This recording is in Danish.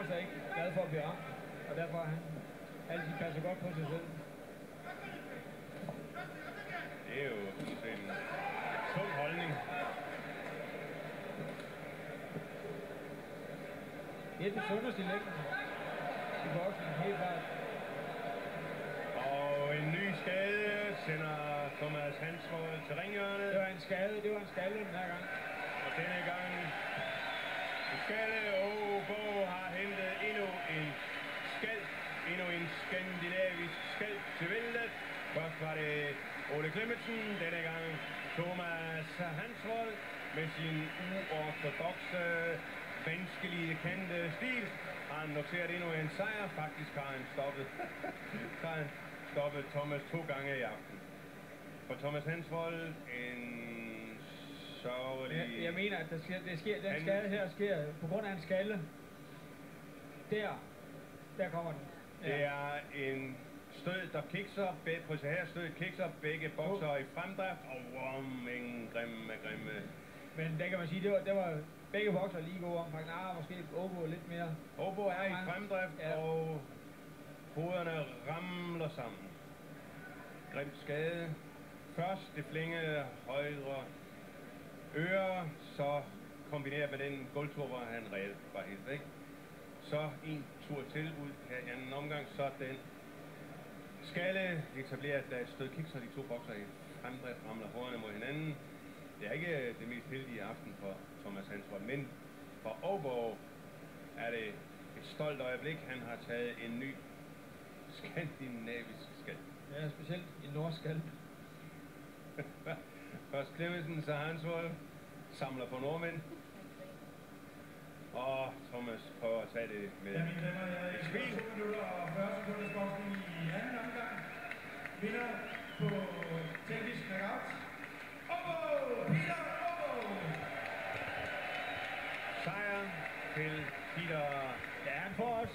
Thomas er ikke glad for at blive ramt, og derfor han altid passer godt på sig selv. Det er jo en sund holdning. Det er det sundeste i længden. I boksen, helt klart. Og en ny skade sender Thomas Hansvold til ringhjørnet. Det var en skade den her gang. Og denne gang skade, Bo har hentet endnu en skandinavisk skald til væltet. Først var det Ole Clemmensen, denne gang Thomas Hansvold med sin uortodokse, vanskelige kendte stil. Han noteret endnu en sejr. Faktisk har han stoppet Thomas 2 gange i aften. For Thomas Hansvold en sørgelig... Jeg mener, at den skade her sker på grund af en skalle. Der kommer den. Ja. Det er en stød, der kikser. På så her stød kikser begge bokser i fremdrift. Og en grimme. Men der kan man sige, det var begge bokser lige gode omfang. Måske Obo lidt mere. Obo er i fremdrift, ja. Og hovederne ramler sammen. Grim skade. Først det flingede højre øre, så kombineret med den gulvtur, hvor han reelt var helt væk. Så en tur til ud her i anden omgang, så den skalle etableret, da et stød kikser de to bokser i fremdrift, ramler hovederne mod hinanden. Det er ikke det mest heldige aften for Thomas Hansvold, men for Obo er det et stolt øjeblik. Han har taget en ny skandinavisk skald. Ja, specielt en norsk skald. Først Clemmensen, så Hansvold samler på nordmænd. Og Thomas prøver at tage det med et smil. 2 minutter og 40 sekunders boksning i anden omgang. Vinder på teknisk knockout. Peter Obo! Sejr til Peter. Ja, han får også